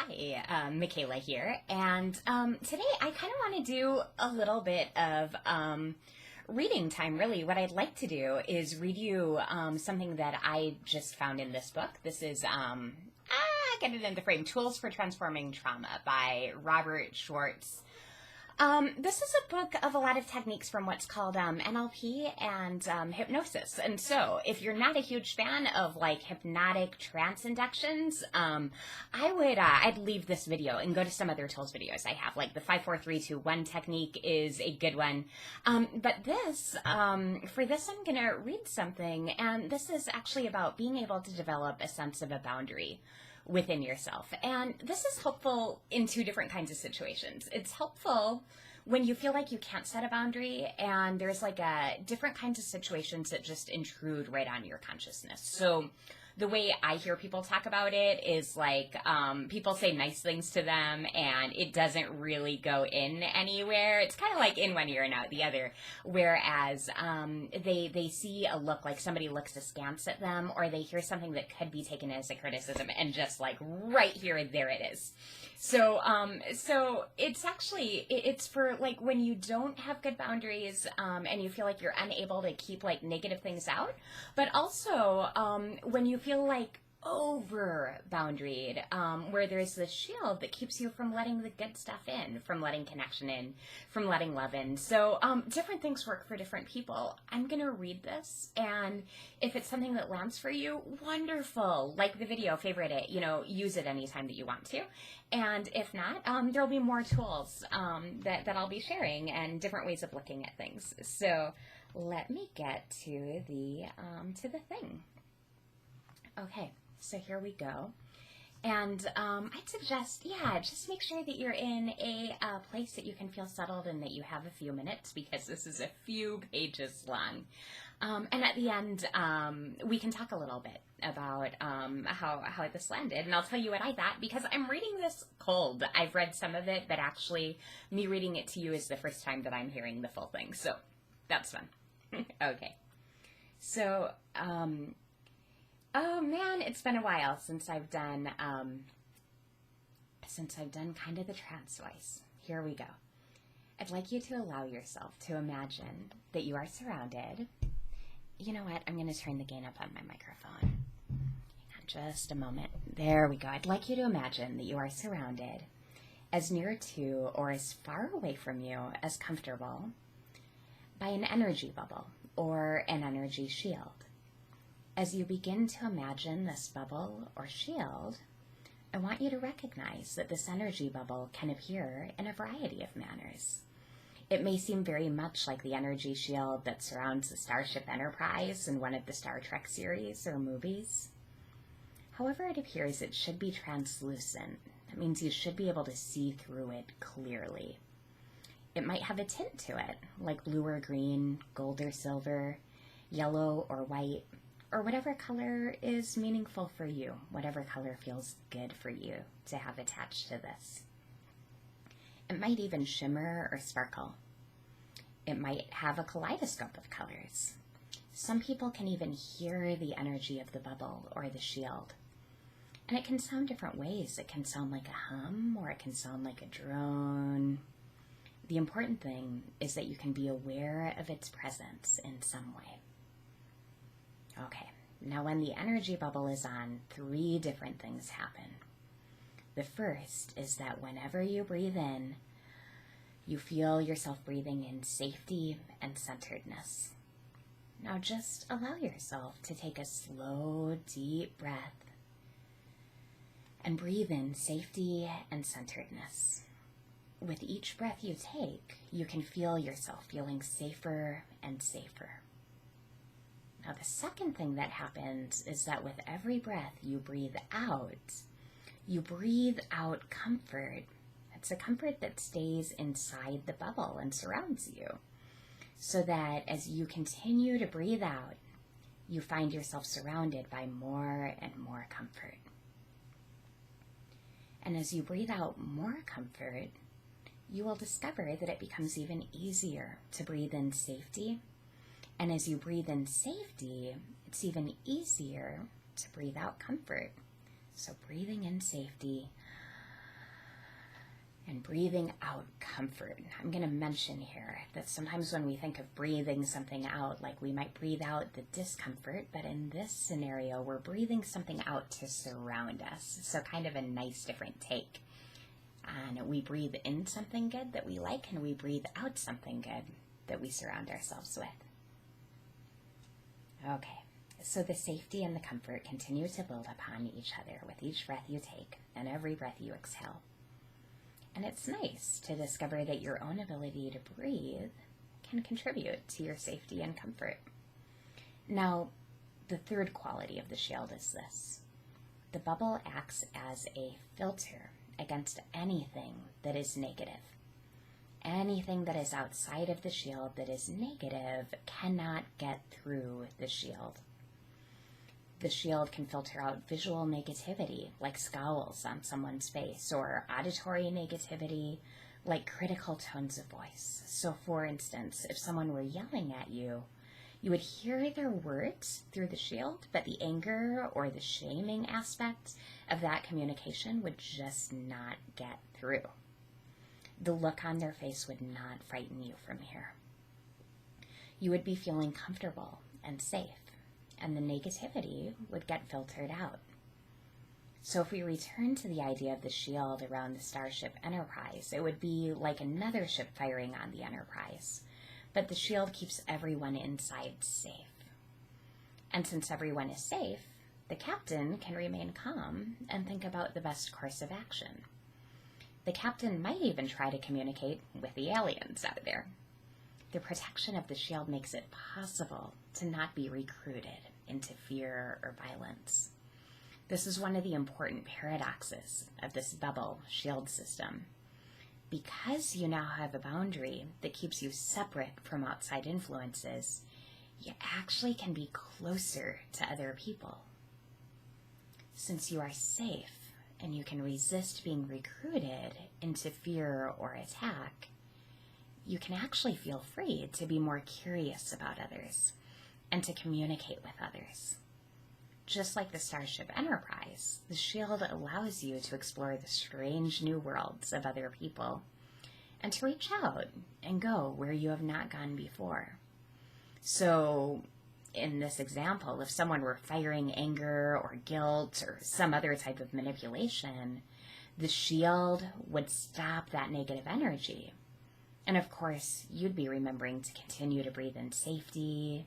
Hi, Michaela here, and today I kind of want to do a little bit of reading time, really. What I'd like to do is read you something that I just found in this book. This is, get it in the frame, Tools for Transforming Trauma by Richard Schwartz. This is a book of a lot of techniques from what's called NLP and hypnosis. And so if you're not a huge fan of like hypnotic trance inductions, I'd leave this video and go to some other tools videos I have. Like the 5-4-3-2-1 technique is a good one. But this, for this, I'm going to read something. And this is actually about being able to develop a sense of a boundary within yourself. And this is helpful in two different kinds of situations. It's helpful when you feel like you can't set a boundary and there's like different kinds of situations that just intrude right on your consciousness. So the way I hear people talk about it is like people say nice things to them and it doesn't really go in anywhere. It's kind of like in one ear and out the other. Whereas they see a look, like somebody looks askance at them, or they hear something that could be taken as a criticism and just like right here, there it is. So it's actually, it's for like when you don't have good boundaries and you feel like you're unable to keep like negative things out, but also when you feel like over boundaried, where there's this shield that keeps you from letting the good stuff in, from letting connection in, from letting love in. So different things work for different people. I'm going to read this, and if it's something that lands for you, wonderful. Like the video, favorite it, use it anytime that you want to. And if not, there'll be more tools that I'll be sharing and different ways of looking at things. So let me get to the thing. Okay, so here we go. And I'd suggest, just make sure that you're in a place that you can feel settled and that you have a few minutes, because this is a few pages long. And at the end, we can talk a little bit about how this landed. And I'll tell you what I thought, because I'm reading this cold. I've read some of it, but actually me reading it to you is the first time that I'm hearing the full thing. So that's fun. Okay. So, oh man, it's been a while since I've done kind of the trance voice. Here we go. I'd like you to allow yourself to imagine that you are surrounded. You know what? I'm going to turn the gain up on my microphone. Hang on just a moment. There we go. I'd like you to imagine that you are surrounded, as near to or as far away from you as comfortable, by an energy bubble or an energy shield. As you begin to imagine this bubble or shield, I want you to recognize that this energy bubble can appear in a variety of manners. It may seem very much like the energy shield that surrounds the Starship Enterprise in one of the Star Trek series or movies. However it appears, it should be translucent. That means you should be able to see through it clearly. It might have a tint to it, like blue or green, gold or silver, yellow or white, or whatever color is meaningful for you, whatever color feels good for you to have attached to this. It might even shimmer or sparkle. It might have a kaleidoscope of colors. Some people can even hear the energy of the bubble or the shield. And it can sound different ways. It can sound like a hum, or it can sound like a drone. The important thing is that you can be aware of its presence in some way. Okay, now when the energy bubble is on, 3 different things happen. The first is that whenever you breathe in, you feel yourself breathing in safety and centeredness. Now just allow yourself to take a slow, deep breath and breathe in safety and centeredness. With each breath you take, you can feel yourself feeling safer and safer. Now, the second thing that happens is that with every breath you breathe out comfort. It's a comfort that stays inside the bubble and surrounds you, so that as you continue to breathe out, you find yourself surrounded by more and more comfort. And as you breathe out more comfort, you will discover that it becomes even easier to breathe in safety. And as you breathe in safety, it's even easier to breathe out comfort. So breathing in safety And breathing out comfort. I'm going to mention here that sometimes when we think of breathing something out, like we might breathe out the discomfort, but in this scenario, we're breathing something out to surround us. So kind of a nice different take. And we breathe in something good that we like, and we breathe out something good that we surround ourselves with. Okay, so the safety and the comfort continue to build upon each other with each breath you take and every breath you exhale. And it's nice to discover that your own ability to breathe can contribute to your safety and comfort. Now, the third quality of the shield is this. The bubble acts as a filter against anything that is negative. Anything that is outside of the shield that is negative cannot get through the shield. The shield can filter out visual negativity, like scowls on someone's face, or auditory negativity, like critical tones of voice. So for instance, if someone were yelling at you, you would hear their words through the shield, but the anger or the shaming aspect of that communication would just not get through. The look on their face would not frighten you from here. You would be feeling comfortable and safe, and the negativity would get filtered out. So if we return to the idea of the shield around the Starship Enterprise, it would be like another ship firing on the Enterprise, but the shield keeps everyone inside safe. And since everyone is safe, the captain can remain calm and think about the best course of action. The captain might even try to communicate with the aliens out there. The protection of the shield makes it possible to not be recruited into fear or violence. This is one of the important paradoxes of this bubble shield system. Because you now have a boundary that keeps you separate from outside influences, you actually can be closer to other people. Since you are safe and you can resist being recruited into fear or attack, you can actually feel free to be more curious about others and to communicate with others. Just like the Starship Enterprise, the shield allows you to explore the strange new worlds of other people and to reach out and go where you have not gone before. So, in this example, if someone were firing anger or guilt or some other type of manipulation, the shield would stop that negative energy. And of course, you'd be remembering to continue to breathe in safety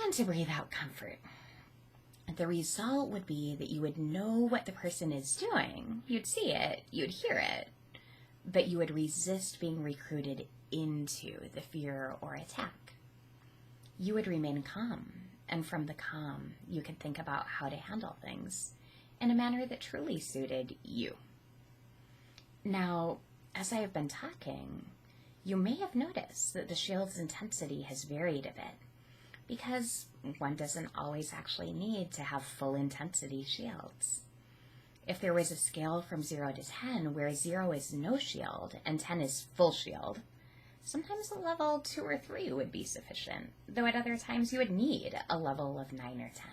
and to breathe out comfort. The result would be that you would know what the person is doing. You'd see it, you'd hear it, but you would resist being recruited into the fear or attack. You would remain calm, and from the calm, you could think about how to handle things in a manner that truly suited you. Now, as I have been talking, you may have noticed that the shield's intensity has varied a bit, because one doesn't always actually need to have full intensity shields. If there was a scale from 0 to 10 where 0 is no shield and 10 is full shield, sometimes a level 2 or 3 would be sufficient, though at other times you would need a level of 9 or 10.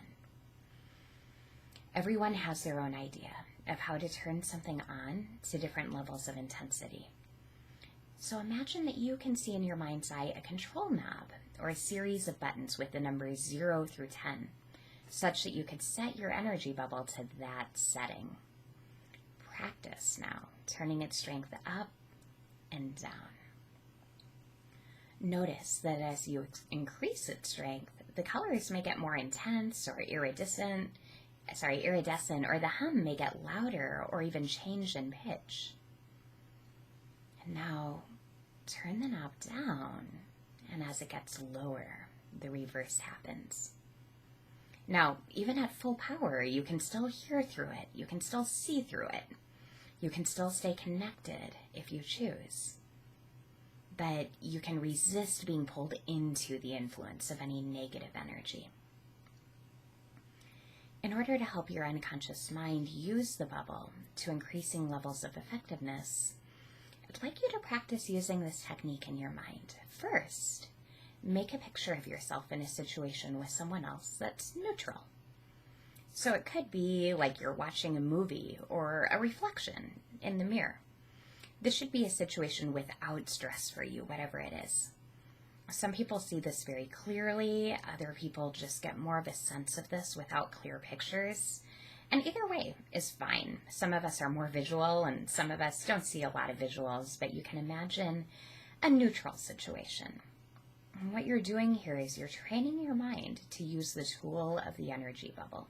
Everyone has their own idea of how to turn something on to different levels of intensity. So imagine that you can see in your mind's eye a control knob or a series of buttons with the numbers 0 through 10, such that you could set your energy bubble to that setting. Practice now, turning its strength up and down. Notice that as you increase its strength, the colors may get more intense or iridescent, or the hum may get louder or even change in pitch. And now, turn the knob down, and as it gets lower, the reverse happens. Now, even at full power, you can still hear through it, you can still see through it, you can still stay connected if you choose. But you can resist being pulled into the influence of any negative energy. In order to help your unconscious mind use the bubble to increasing levels of effectiveness, I'd like you to practice using this technique in your mind. First, make a picture of yourself in a situation with someone else that's neutral. So it could be like you're watching a movie or a reflection in the mirror. This should be a situation without stress for you, whatever it is. Some people see this very clearly. Other people just get more of a sense of this without clear pictures. And either way is fine. Some of us are more visual and some of us don't see a lot of visuals, but you can imagine a neutral situation. And what you're doing here is you're training your mind to use the tool of the energy bubble.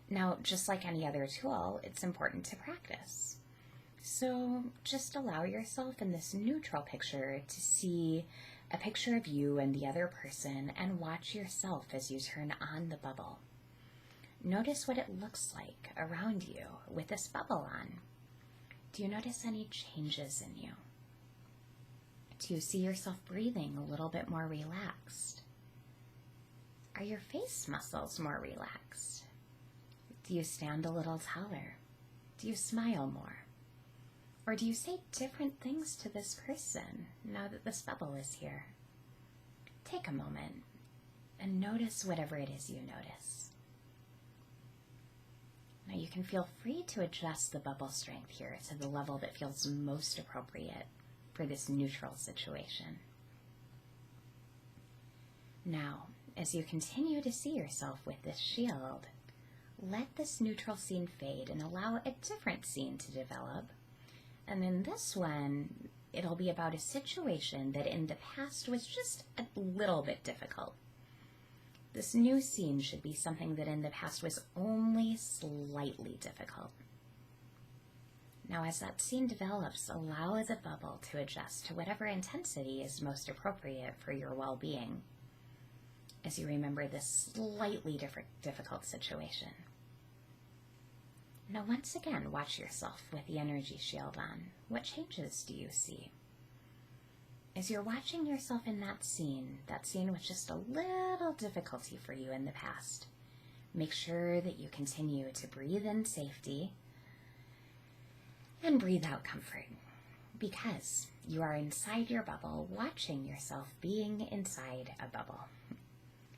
Now, just like any other tool, it's important to practice. So just allow yourself in this neutral picture to see a picture of you and the other person and watch yourself as you turn on the bubble. Notice what it looks like around you with this bubble on. Do you notice any changes in you? Do you see yourself breathing a little bit more relaxed? Are your face muscles more relaxed? Do you stand a little taller? Do you smile more? Or do you say different things to this person now that this bubble is here? Take a moment and notice whatever it is you notice. Now you can feel free to adjust the bubble strength here to the level that feels most appropriate for this neutral situation. Now, as you continue to see yourself with this shield, let this neutral scene fade and allow a different scene to develop. And in this one, it'll be about a situation that in the past was just a little bit difficult. This new scene should be something that in the past was only slightly difficult. Now, as that scene develops, allow the bubble to adjust to whatever intensity is most appropriate for your well-being as you remember this slightly difficult situation. Now, once again, watch yourself with the energy shield on. What changes do you see? As you're watching yourself in that scene with just a little difficulty for you in the past, make sure that you continue to breathe in safety and breathe out comfort, because you are inside your bubble, watching yourself being inside a bubble.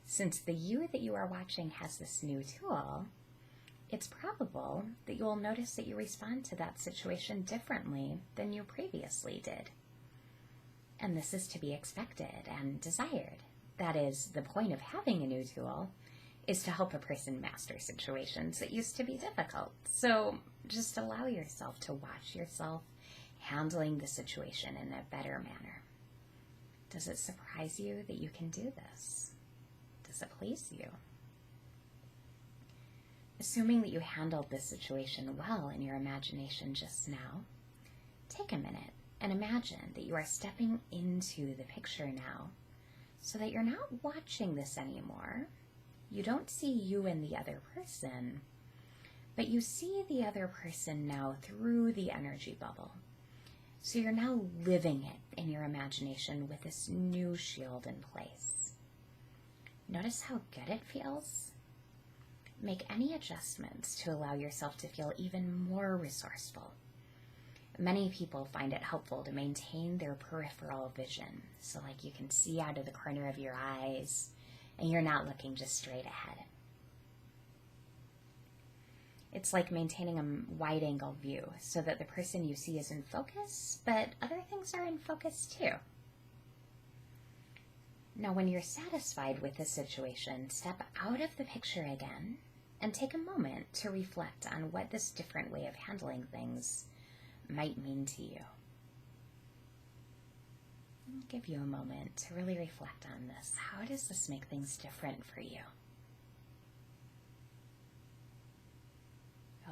Since the you that you are watching has this new tool, it's probable that you will notice that you respond to that situation differently than you previously did. And this is to be expected and desired. That is, the point of having a new tool is to help a person master situations that used to be difficult. So just allow yourself to watch yourself handling the situation in a better manner. Does it surprise you that you can do this? Does it please you? Assuming that you handled this situation well in your imagination just now, take a minute and imagine that you are stepping into the picture now so that you're not watching this anymore. You don't see you and the other person, but you see the other person now through the energy bubble. So you're now living it in your imagination with this new shield in place. Notice how good it feels? Make any adjustments to allow yourself to feel even more resourceful. Many people find it helpful to maintain their peripheral vision, so like you can see out of the corner of your eyes and you're not looking just straight ahead. It's like maintaining a wide-angle view so that the person you see is in focus, but other things are in focus too. Now, when you're satisfied with the situation, step out of the picture again and take a moment to reflect on what this different way of handling things might mean to you. I'll give you a moment to really reflect on this. How does this make things different for you?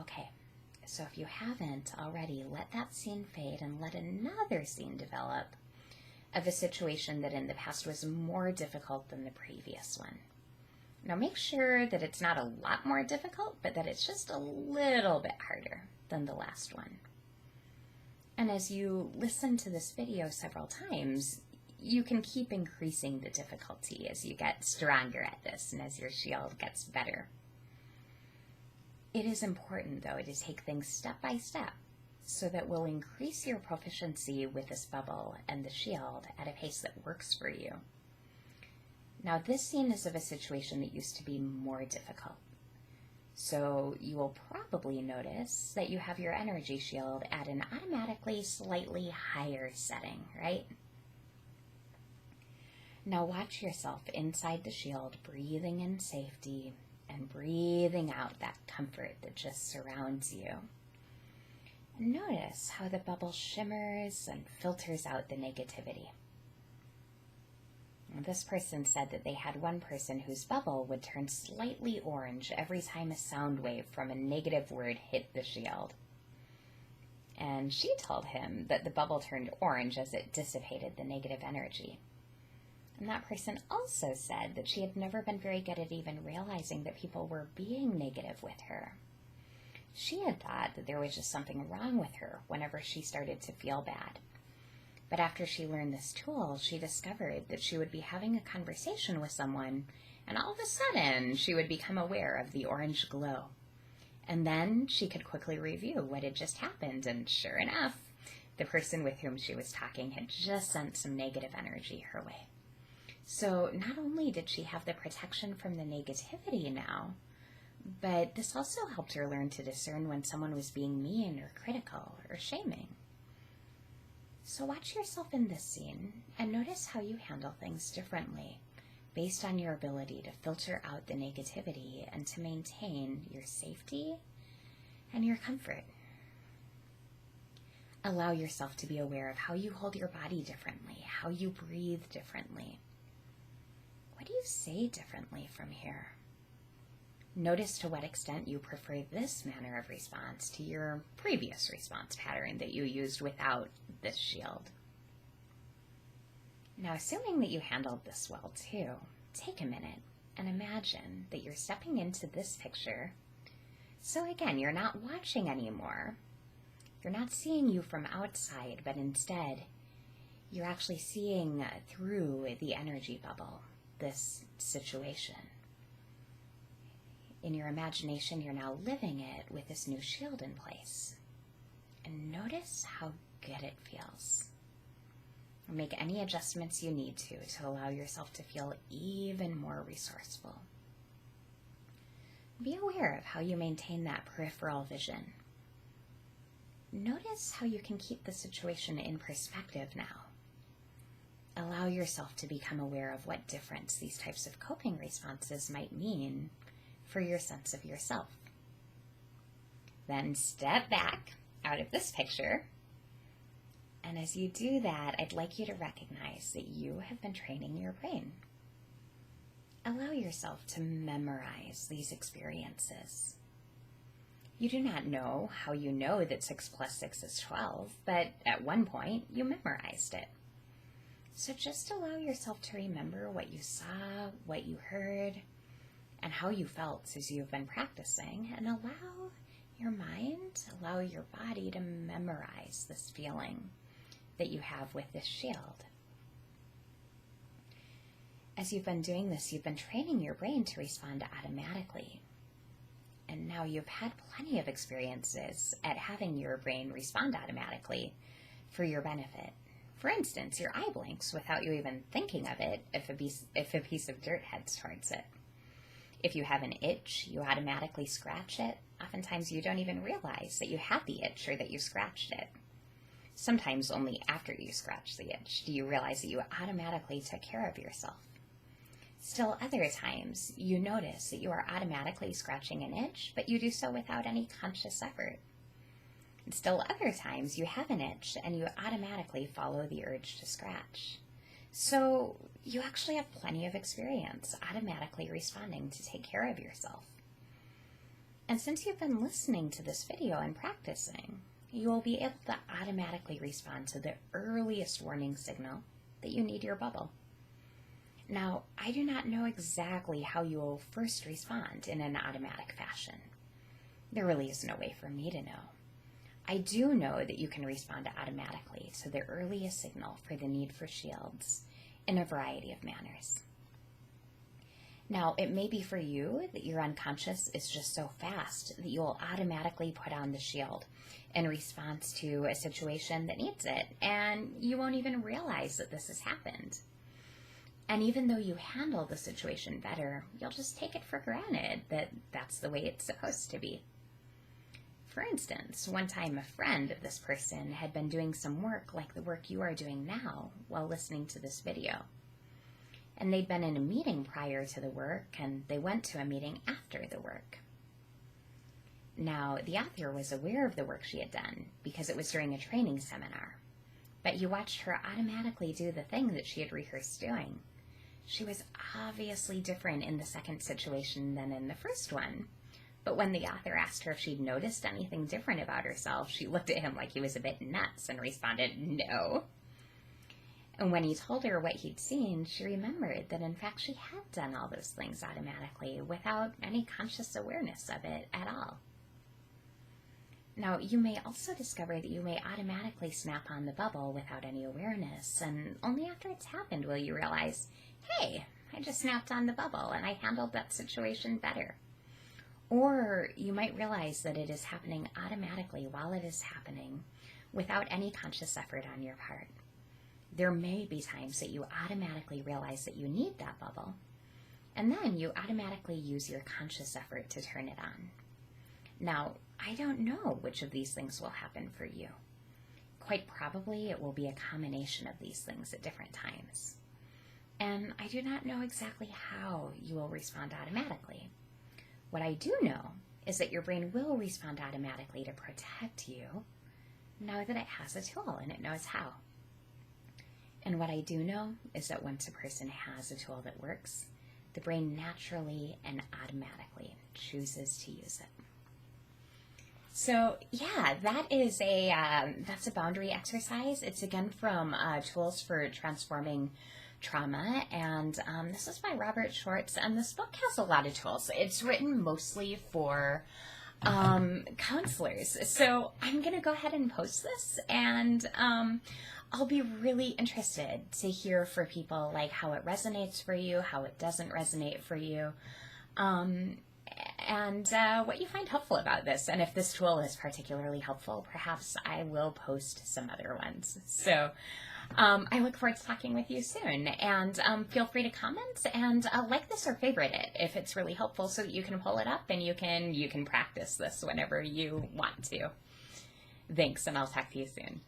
Okay, so if you haven't already, let that scene fade and let another scene develop of a situation that in the past was more difficult than the previous one. Now make sure that it's not a lot more difficult, but that it's just a little bit harder than the last one. And as you listen to this video several times, you can keep increasing the difficulty as you get stronger at this and as your shield gets better. It is important, though, to take things step by step so that we'll increase your proficiency with this bubble and the shield at a pace that works for you. Now, this scene is of a situation that used to be more difficult. So you will probably notice that you have your energy shield at an automatically slightly higher setting, right? Now watch yourself inside the shield, breathing in safety and breathing out that comfort that just surrounds you. And notice how the bubble shimmers and filters out the negativity. This person said that they had one person whose bubble would turn slightly orange every time a sound wave from a negative word hit the shield. And she told him that the bubble turned orange as it dissipated the negative energy. And that person also said that she had never been very good at even realizing that people were being negative with her. She had thought that there was just something wrong with her whenever she started to feel bad. But after she learned this tool, she discovered that she would be having a conversation with someone, and all of a sudden, she would become aware of the orange glow. And then she could quickly review what had just happened, and sure enough, the person with whom she was talking had just sent some negative energy her way. So not only did she have the protection from the negativity now, but this also helped her learn to discern when someone was being mean or critical or shaming. So watch yourself in this scene and notice how you handle things differently based on your ability to filter out the negativity and to maintain your safety and your comfort. Allow yourself to be aware of how you hold your body differently, how you breathe differently. What do you say differently from here? Notice to what extent you prefer this manner of response to your previous response pattern that you used without this shield. Now, assuming that you handled this well too, take a minute and imagine that you're stepping into this picture. So again, you're not watching anymore. You're not seeing you from outside, but instead, you're actually seeing through the energy bubble, this situation. In your imagination, you're now living it with this new shield in place. And notice how good it feels. Make any adjustments you need to allow yourself to feel even more resourceful. Be aware of how you maintain that peripheral vision. Notice how you can keep the situation in perspective now. Allow yourself to become aware of what difference these types of coping responses might mean for your sense of yourself. Then step back out of this picture, and as you do that, I'd like you to recognize that you have been training your brain. Allow yourself to memorize these experiences. You do not know how you know that 6 plus 6 is 12, but at one point you memorized it. So just allow yourself to remember what you saw, what you heard, and how you felt as you've been practicing, and allow your mind, allow your body to memorize this feeling that you have with this shield. As you've been doing this, you've been training your brain to respond automatically. And now you've had plenty of experiences at having your brain respond automatically for your benefit. For instance, your eye blinks without you even thinking of it if a piece of dirt heads towards it. If you have an itch, you automatically scratch it. Oftentimes you don't even realize that you have the itch or that you scratched it. Sometimes only after you scratch the itch do you realize that you automatically took care of yourself. Still other times you notice that you are automatically scratching an itch, but you do so without any conscious effort. And still other times you have an itch and you automatically follow the urge to scratch. So you actually have plenty of experience automatically responding to take care of yourself. And since you've been listening to this video and practicing, you will be able to automatically respond to the earliest warning signal that you need your bubble. Now, I do not know exactly how you will first respond in an automatic fashion. There really is no way for me to know. I do know that you can respond automatically to the earliest signal for the need for shields in a variety of manners. Now, it may be for you that your unconscious is just so fast that you will automatically put on the shield in response to a situation that needs it, and you won't even realize that this has happened. And even though you handle the situation better, you'll just take it for granted that that's the way it's supposed to be. For instance, one time a friend of this person had been doing some work like the work you are doing now while listening to this video. And they'd been in a meeting prior to the work, and they went to a meeting after the work. Now, the author was aware of the work she had done because it was during a training seminar, but you watched her automatically do the thing that she had rehearsed doing. She was obviously different in the second situation than in the first one, but when the author asked her if she'd noticed anything different about herself, she looked at him like he was a bit nuts and responded, "No." And when he told her what he'd seen, she remembered that in fact she had done all those things automatically without any conscious awareness of it at all. Now, you may also discover that you may automatically snap on the bubble without any awareness, and only after it's happened will you realize, hey, I just snapped on the bubble and I handled that situation better. Or you might realize that it is happening automatically while it is happening without any conscious effort on your part. There may be times that you automatically realize that you need that bubble, and then you automatically use your conscious effort to turn it on. Now, I don't know which of these things will happen for you. Quite probably it will be a combination of these things at different times. And I do not know exactly how you will respond automatically. What I do know is that your brain will respond automatically to protect you now that it has a tool and it knows how. And what I do know is that once a person has a tool that works, the brain naturally and automatically chooses to use it. So yeah, that's a boundary exercise. It's again from Tools for Transforming Trauma, and this is by Richard Schwartz, and this book has a lot of tools. It's written mostly for counselors. So I'm going to go ahead and post this, and I'll be really interested to hear for people like how it resonates for you, how it doesn't resonate for you, and what you find helpful about this. And if this tool is particularly helpful, perhaps I will post some other ones. So I look forward to talking with you soon, and feel free to comment and like this or favorite it if it's really helpful, so that you can pull it up and you can practice this whenever you want to. Thanks, and I'll talk to you soon.